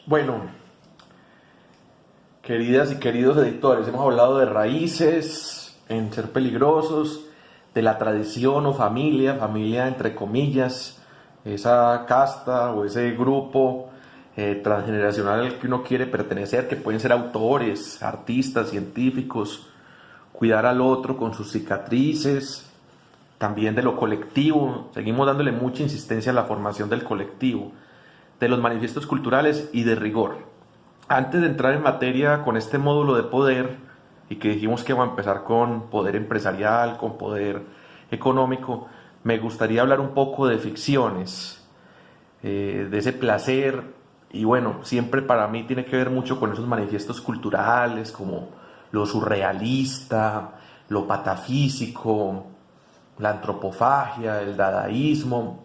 Bueno, queridas y queridos editores, hemos hablado de raíces en Ser Peligrosos, de la tradición o familia, familia entre comillas, esa casta o ese grupo transgeneracional al que uno quiere pertenecer, que pueden ser autores, artistas, científicos, cuidar al otro con sus cicatrices, también de lo colectivo, seguimos dándole mucha insistencia a la formación del colectivo, de los manifiestos culturales y de rigor. Antes de entrar en materia con este módulo de poder, y que dijimos que vamos a empezar con poder empresarial, con poder económico, me gustaría hablar un poco de ficciones, de ese placer, y bueno, siempre para mí tiene que ver mucho con esos manifiestos culturales, como lo surrealista, lo patafísico, la antropofagia, el dadaísmo,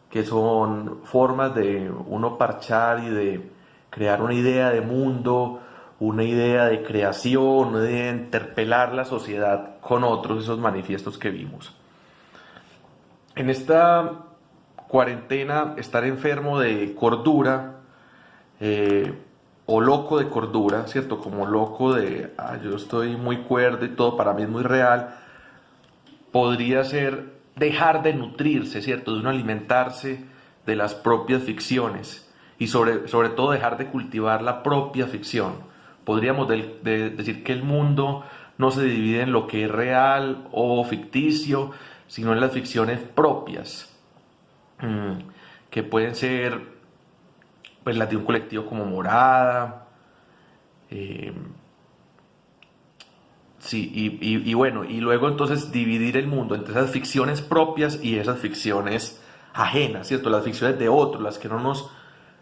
que son formas de uno parchar y de crear una idea de mundo, una idea de creación, una idea de interpelar la sociedad con otros, esos manifiestos que vimos. En esta cuarentena, estar enfermo de cordura o loco de cordura, ¿cierto? Como loco de, yo estoy muy cuerdo y todo, para mí es muy real, podría ser dejar de nutrirse, ¿cierto? De uno alimentarse de las propias ficciones y sobre todo dejar de cultivar la propia ficción. Podríamos decir que el mundo no se divide en lo que es real o ficticio, sino en las ficciones propias, que pueden ser pues, las de un colectivo como Morada, eh, sí, y bueno, y luego entonces dividir el mundo entre esas ficciones propias y esas ficciones ajenas, ¿cierto? Las ficciones de otros, las que no nos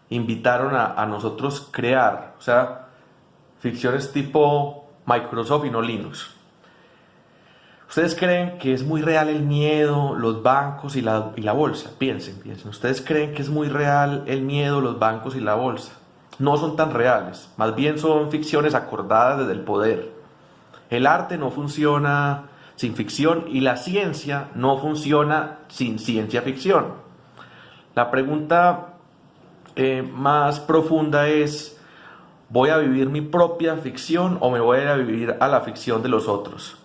invitaron a nosotros crear, o sea, ficciones tipo Microsoft y no Linux. ¿Ustedes creen que es muy real el miedo, los bancos y la bolsa? Piensen. ¿Ustedes creen que es muy real el miedo, los bancos y la bolsa? No son tan reales, más bien son ficciones acordadas desde el poder. El arte no funciona sin ficción y la ciencia no funciona sin ciencia ficción. La pregunta más profunda es, ¿voy a vivir mi propia ficción o me voy a vivir a la ficción de los otros?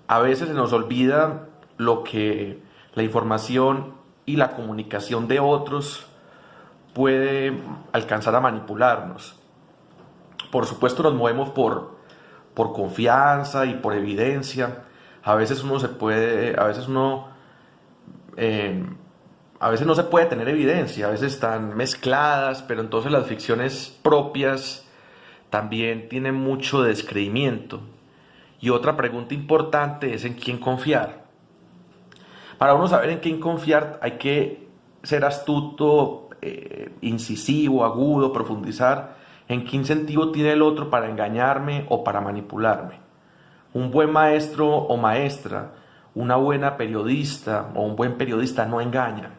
A veces se nos olvida lo que la información y la comunicación de otros puede alcanzar a manipularnos. Por supuesto nos movemos por confianza y por evidencia. A veces uno se puede, a veces uno, eh, a veces no se puede tener evidencia, a veces están mezcladas, pero entonces las ficciones propias también tienen mucho descreimiento. Y otra pregunta importante es en quién confiar. Para uno saber en quién confiar hay que ser astuto, incisivo, agudo, profundizar en qué incentivo tiene el otro para engañarme o para manipularme. Un buen maestro o maestra, una buena periodista o un buen periodista no engaña,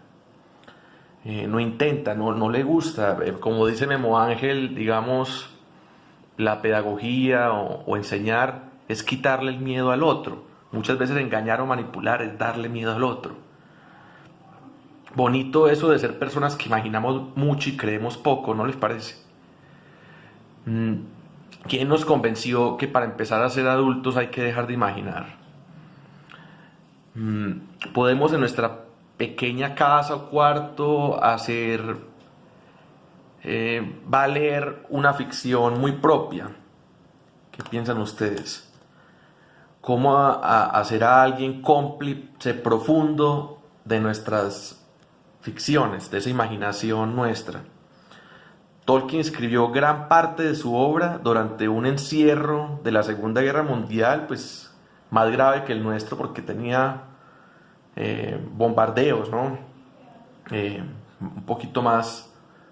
no intenta, no le gusta. Como dice Memo Ángel, digamos, la pedagogía o enseñar es quitarle el miedo al otro. Muchas veces engañar o manipular es darle miedo al otro. Bonito eso de ser personas que imaginamos mucho y creemos poco, ¿no les parece? ¿Quién nos convenció que para empezar a ser adultos hay que dejar de imaginar? Podemos en nuestra pequeña casa o cuarto hacer valer una ficción muy propia. ¿Qué piensan ustedes? ¿Cómo hacer a alguien cómplice profundo de nuestras ficciones, de esa imaginación nuestra? Tolkien escribió gran parte de su obra durante un encierro de la Segunda Guerra Mundial, pues más grave que el nuestro porque tenía bombardeos, ¿no? Un poquito más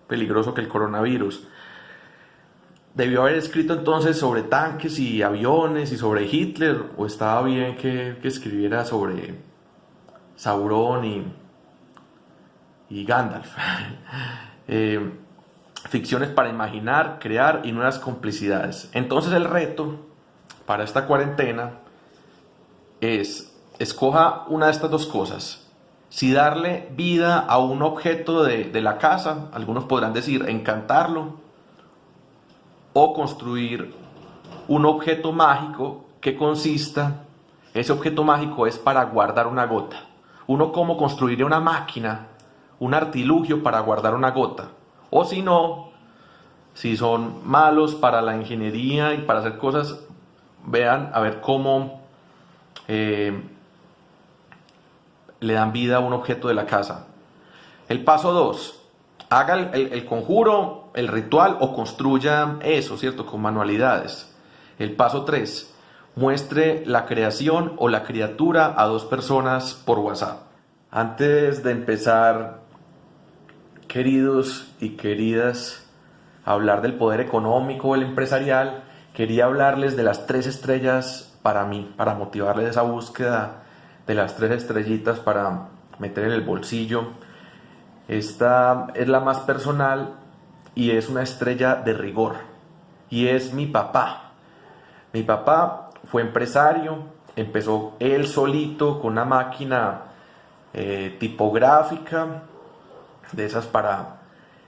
peligroso que el coronavirus. Debió haber escrito entonces sobre tanques y aviones y sobre Hitler, o estaba bien que escribiera sobre Sauron y Gandalf. eh, Ficciones para imaginar, crear y nuevas complicidades. Entonces el reto para esta cuarentena es escoja una de estas dos cosas. si darle vida a un objeto de la casa, algunos podrán decir encantarlo, o construir un objeto mágico que consista, ese objeto mágico es para guardar una gota. Uno cómo construiría una máquina, un artilugio para guardar una gota. O si no, si son malos para la ingeniería y para hacer cosas, vean a ver cómo le dan vida a un objeto de la casa. El paso 2, haga el conjuro, el ritual o construya eso, ¿cierto? Con manualidades. El paso 3, muestre la creación o la criatura a 2 personas por WhatsApp. Antes de empezar, queridos y queridas, a hablar del poder económico o el empresarial, quería hablarles de las 3 estrellas para mí, para motivarles esa búsqueda de las 3 estrellitas para meter en el bolsillo. Esta es la más personal y es una estrella de rigor, y es mi papá. Mi papá fue empresario, empezó él solito con una máquina tipográfica, de esas para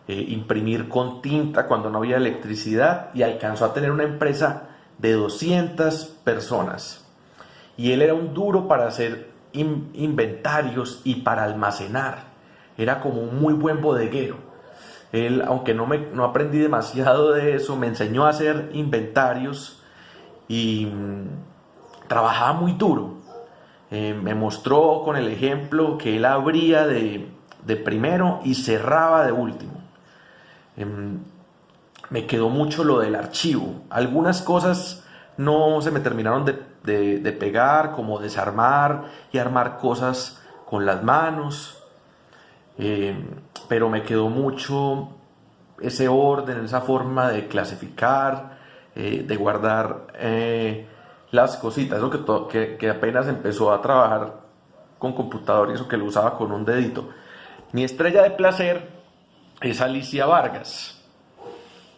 imprimir con tinta cuando no había electricidad, y alcanzó a tener una empresa de 200 personas. Y él era un duro para hacer inventarios y para almacenar. Era como un muy buen bodeguero. Él, aunque no aprendí demasiado de eso, me enseñó a hacer inventarios y trabajaba muy duro. Me mostró con el ejemplo que él abría de primero y cerraba de último. Me quedó mucho lo del archivo. Algunas cosas no se me terminaron de pegar, como desarmar y armar cosas con las manos. Pero me quedó mucho ese orden, esa forma de clasificar, de guardar las cositas. Eso que apenas empezó a trabajar con computador y eso que lo usaba con un dedito. Mi estrella de placer es Alicia Vargas.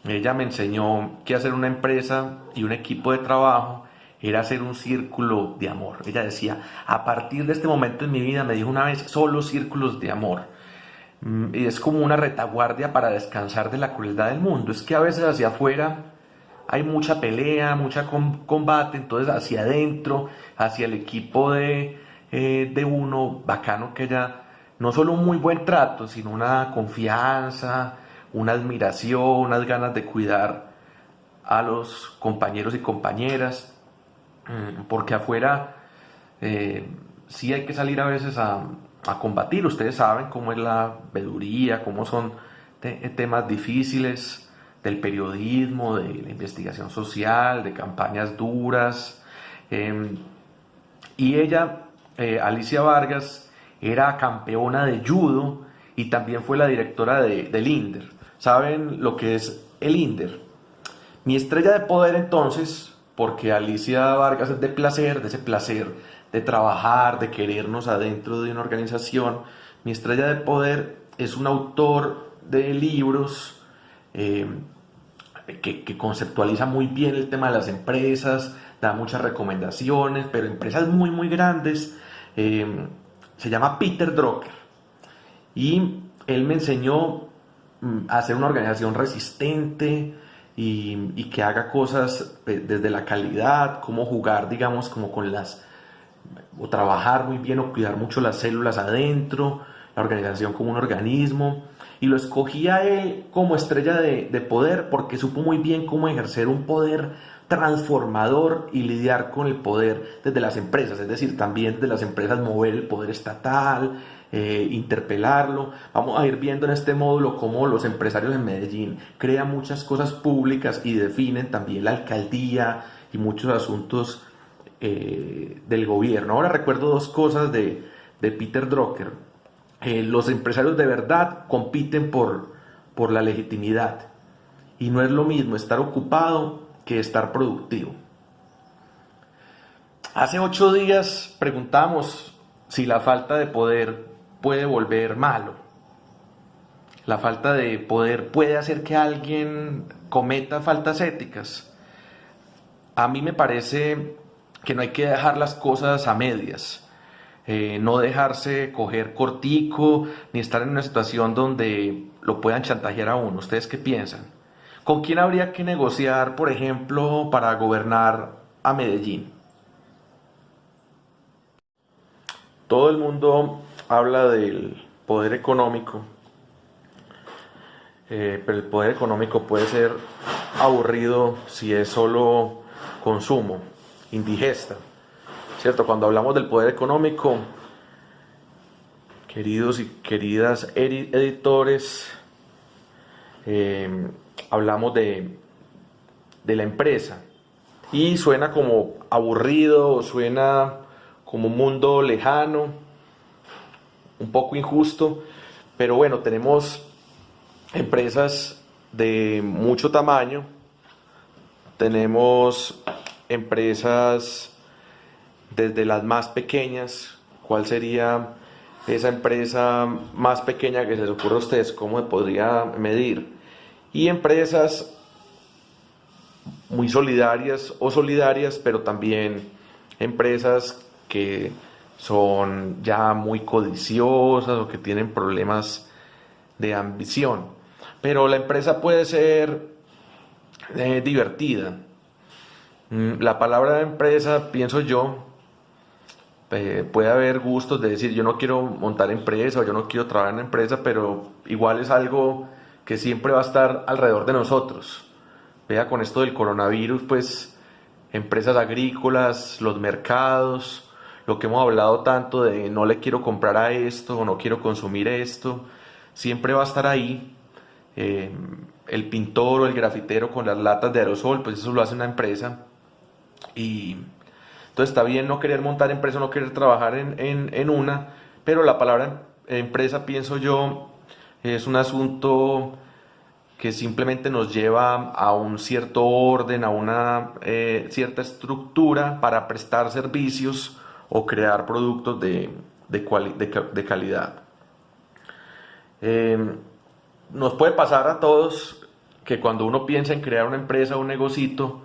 Ella me enseñó que hacer una empresa y un equipo de trabajo era hacer un círculo de amor. Ella decía, a partir de este momento en mi vida, me dijo una vez, solo círculos de amor. Y es como una retaguardia para descansar de la crueldad del mundo. Es que a veces hacia afuera hay mucha pelea, mucha combate, entonces hacia adentro, hacia el equipo de uno, bacano que ella, no solo un muy buen trato, sino una confianza, una admiración, unas ganas de cuidar a los compañeros y compañeras, porque afuera sí hay que salir a veces a combatir. Ustedes saben cómo es la veeduría, cómo son temas difíciles del periodismo, de la investigación social, de campañas duras. Y ella, Alicia Vargas, era campeona de judo y también fue la directora del INDER. ¿Saben lo que es el INDER? Mi estrella de poder entonces, porque Alicia Vargas es de placer, de ese placer de trabajar, de querernos adentro de una organización. Mi estrella de poder es un autor de libros que conceptualiza muy bien el tema de las empresas, da muchas recomendaciones, pero empresas muy muy grandes. Se llama Peter Drucker y él me enseñó a hacer una organización resistente y que haga cosas desde la calidad, cómo jugar, digamos, como con o trabajar muy bien o cuidar mucho las células adentro, la organización como un organismo. Y lo escogí a él como estrella de poder porque supo muy bien cómo ejercer un poder transformador y lidiar con el poder desde las empresas, es decir, también desde las empresas mover el poder estatal, interpelarlo. Vamos a ir viendo en este módulo cómo los empresarios en Medellín crean muchas cosas públicas y definen también la alcaldía y muchos asuntos del gobierno. Ahora recuerdo 2 cosas de Peter Drucker. Los empresarios de verdad compiten por la legitimidad y no es lo mismo estar ocupado que estar productivo. Hace 8 días preguntamos si la falta de poder puede volver malo. La falta de poder puede hacer que alguien cometa faltas éticas. A mí me parece que no hay que dejar las cosas a medias. no dejarse coger cortico, ni estar en una situación donde lo puedan chantajear a uno. ¿Ustedes qué piensan? ¿Con quién habría que negociar, por ejemplo, para gobernar a Medellín? Todo el mundo habla del poder económico, pero el poder económico puede ser aburrido si es solo consumo, indigesta, ¿cierto? Cuando hablamos del poder económico, queridos y queridas editores, hablamos de la empresa y suena como aburrido, suena como un mundo lejano, un poco injusto, pero bueno, tenemos empresas de mucho tamaño, tenemos empresas desde las más pequeñas. ¿Cuál sería esa empresa más pequeña que se les ocurre a ustedes? ¿Cómo se podría medir? Y empresas muy solidarias o solidarias, pero también empresas que son ya muy codiciosas o que tienen problemas de ambición. Pero la empresa puede ser divertida. La palabra empresa, pienso yo, puede haber gustos de decir yo no quiero montar empresa o yo no quiero trabajar en empresa, pero igual es algo que siempre va a estar alrededor de nosotros. Vea, con esto del coronavirus, pues empresas agrícolas, los mercados, lo que hemos hablado tanto de no le quiero comprar a esto o no quiero consumir esto, siempre va a estar ahí. El pintor o el grafitero con las latas de aerosol, pues eso lo hace una empresa. Y entonces está bien no querer montar empresa, no querer trabajar en una, pero la palabra empresa, pienso yo, es un asunto que simplemente nos lleva a un cierto orden, a una cierta estructura para prestar servicios o crear productos de calidad. Nos puede pasar a todos que cuando uno piensa en crear una empresa o un negocito,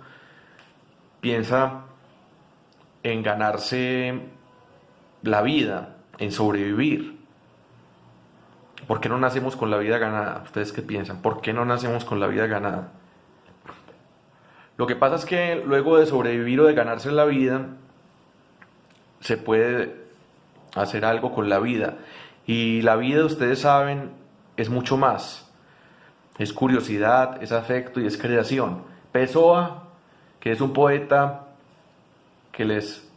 piensa en ganarse la vida, en sobrevivir. ¿Por qué no nacemos con la vida ganada? ¿Ustedes qué piensan? ¿Por qué no nacemos con la vida ganada? Lo que pasa es que luego de sobrevivir o de ganarse la vida, se puede hacer algo con la vida. Y la vida, ustedes saben, es mucho más. Es curiosidad, es afecto y es creación. Pessoa, que es un poeta que les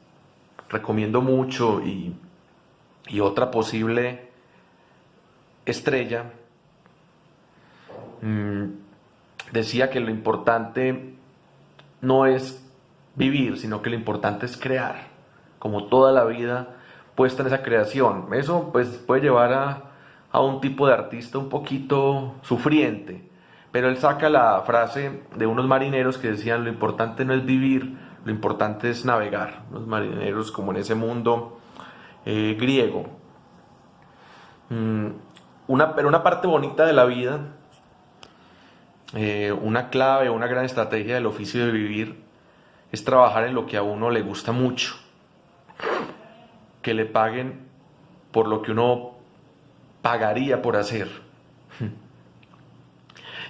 recomiendo mucho, y otra posible estrella, decía que lo importante no es vivir, sino que lo importante es crear, como toda la vida puesta en esa creación. Eso pues puede llevar a un tipo de artista un poquito sufriente, pero él saca la frase de unos marineros que decían lo importante no es vivir, lo importante es navegar. Los marineros como en ese mundo griego. Pero una parte bonita de la vida, una clave, una gran estrategia del oficio de vivir es trabajar en lo que a uno le gusta mucho, que le paguen por lo que uno pagaría por hacer.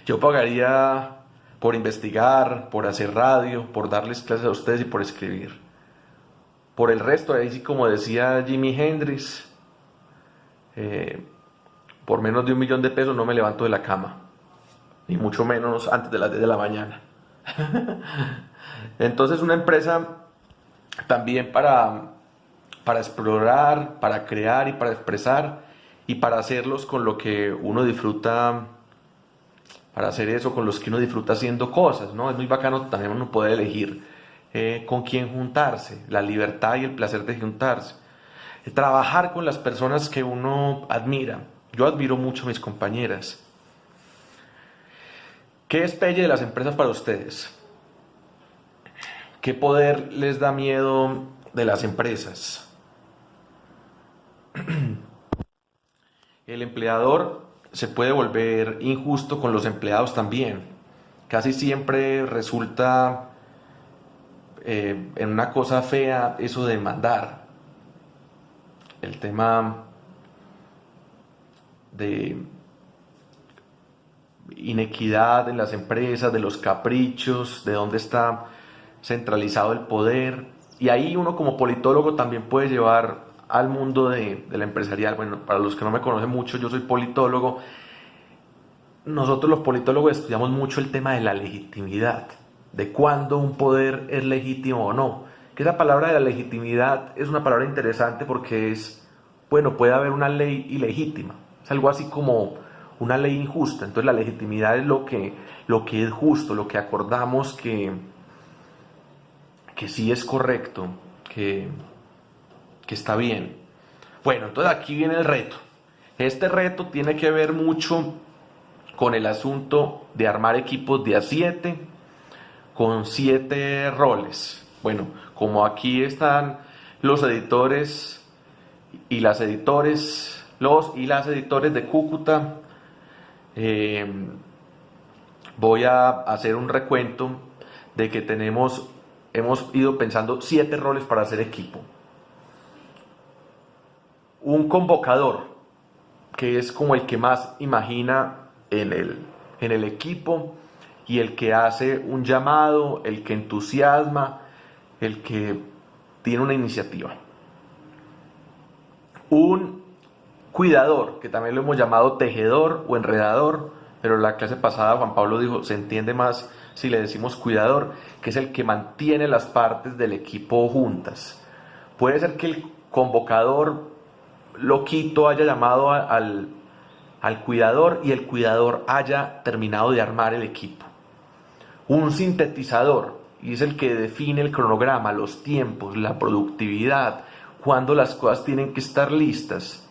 Yo pagaría por investigar, por hacer radio, por darles clases a ustedes y por escribir. Por el resto, ahí sí, como decía Jimi Hendrix, por menos de 1.000.000 de pesos no me levanto de la cama, ni mucho menos antes de las 10 de la mañana. Entonces una empresa también para explorar, para crear y para expresar y para hacerlos con lo que uno disfruta, para hacer eso con los que uno disfruta haciendo cosas, ¿no? Es muy bacano también uno poder elegir con quién juntarse, la libertad y el placer de juntarse. Trabajar con las personas que uno admira. Yo admiro mucho a mis compañeras. ¿Qué es pelle de las empresas para ustedes? ¿Qué poder les da miedo de las empresas? El empleador se puede volver injusto con los empleados también. Casi siempre resulta en una cosa fea eso de mandar. el tema de inequidad en las empresas, de los caprichos, de dónde está centralizado el poder. Y ahí uno como politólogo también puede llevar al mundo de la empresarial. Bueno, para los que no me conocen mucho, yo soy politólogo. Nosotros los politólogos estudiamos mucho el tema de la legitimidad, de cuándo un poder es legítimo o no. Que esa palabra de la legitimidad es una palabra interesante porque bueno, puede haber una ley ilegítima. Es algo así como una ley injusta. Entonces la legitimidad es lo que es justo, lo que acordamos que sí es correcto, que está bien. Bueno, entonces aquí viene el reto. Este reto tiene que ver mucho con el asunto de armar equipos de A7 con 7 roles. Bueno, como aquí están los editores y las editores, los y las editores de Cúcuta, voy a hacer un recuento de que hemos ido pensando 7 roles para hacer equipo. Un convocador, que es como el que más imagina en el equipo y el que hace un llamado, el que entusiasma, el que tiene una iniciativa. Un cuidador, que también lo hemos llamado tejedor o enredador, pero en la clase pasada Juan Pablo dijo, se entiende más si le decimos cuidador, que es el que mantiene las partes del equipo juntas. Puede ser que el convocador loquito haya llamado al cuidador y el cuidador haya terminado de armar el equipo. Un sintetizador, y es el que define el cronograma, los tiempos, la productividad, cuándo las cosas tienen que estar listas.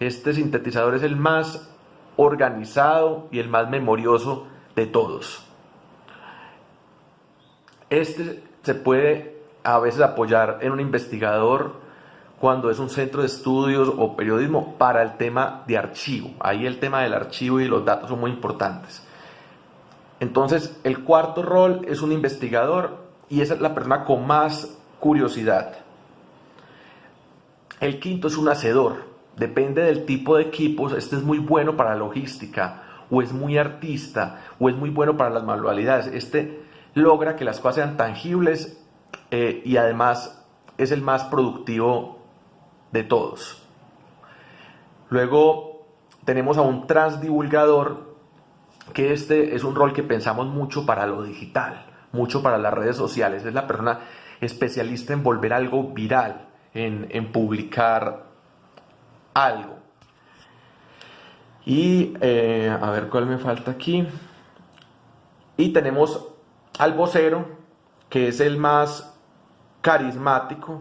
Este sintetizador es el más organizado y el más memorioso de todos. Este se puede a veces apoyar en un investigador cuando es un centro de estudios o periodismo para el tema de archivo. Ahí el tema del archivo y los datos son muy importantes. Entonces, el cuarto rol es un investigador y esa es la persona con más curiosidad. El quinto es un hacedor. Depende del tipo de equipos. Este es muy bueno para la logística, o es muy artista, o es muy bueno para las manualidades. Este logra que las cosas sean tangibles y además es el más productivo de todos. Luego tenemos a un transdivulgador, que este es un rol que pensamos mucho para lo digital, mucho para las redes sociales. Es la persona especialista en volver algo viral, en publicar algo. Y a ver cuál me falta aquí. Y tenemos al vocero, que es el más carismático,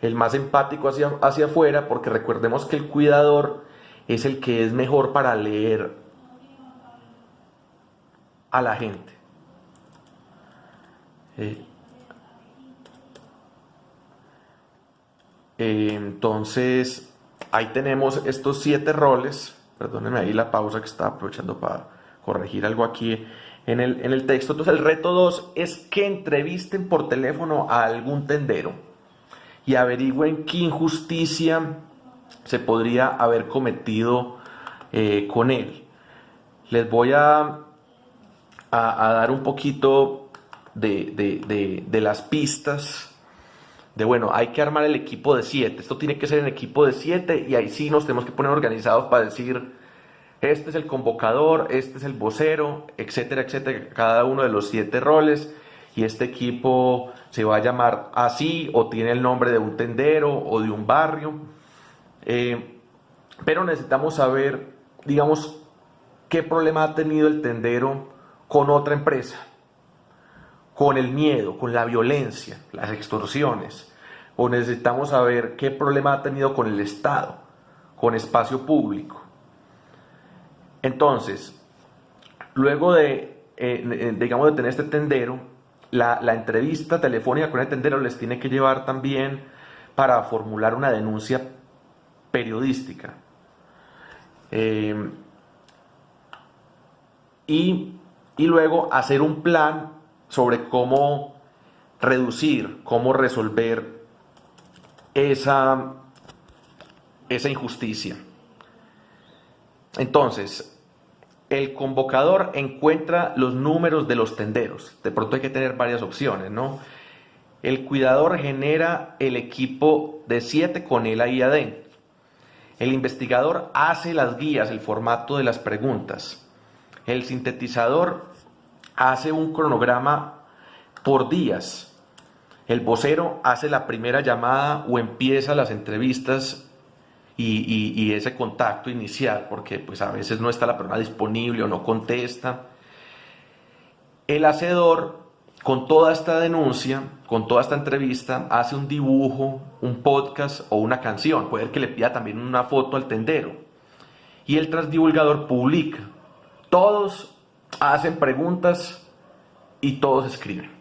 el más empático hacia afuera, porque recordemos que el cuidador es el que es mejor para leer a la gente. Entonces, ahí tenemos estos 7 roles. Perdónenme ahí la pausa que estaba aprovechando para corregir algo aquí en el texto. Entonces, el reto 2 es que entrevisten por teléfono a algún tendero y averigüen qué injusticia se podría haber cometido con él. Les voy a dar un poquito de las pistas. Bueno, hay que armar el equipo de 7. Esto tiene que ser en equipo de 7 y ahí sí nos tenemos que poner organizados para decir, este es el convocador, este es el vocero, etcétera, etcétera, cada uno de los 7 roles, y este equipo se va a llamar así o tiene el nombre de un tendero o de un barrio. Pero necesitamos saber, digamos, qué problema ha tenido el tendero con otra empresa, con el miedo, con la violencia, las extorsiones. O necesitamos saber qué problema ha tenido con el Estado, con espacio público. Entonces, luego de tener este tendero, la entrevista telefónica con el tendero les tiene que llevar también para formular una denuncia periodística. Y luego hacer un plan sobre cómo reducir, cómo resolver esa esa injusticia. Entonces, el convocador encuentra los números de los tenderos. De pronto hay que tener varias opciones, ¿no? El cuidador genera el equipo de 7 con él ahí adentro. El investigador hace las guías, el formato de las preguntas. El sintetizador hace un cronograma por días. El vocero hace la primera llamada o empieza las entrevistas y ese contacto inicial, porque pues a veces no está la persona disponible o no contesta. El hacedor, con toda esta denuncia, con toda esta entrevista, hace un dibujo, un podcast o una canción. Puede que le pida también una foto al tendero. Y el transdivulgador publica. Todos hacen preguntas y todos escriben.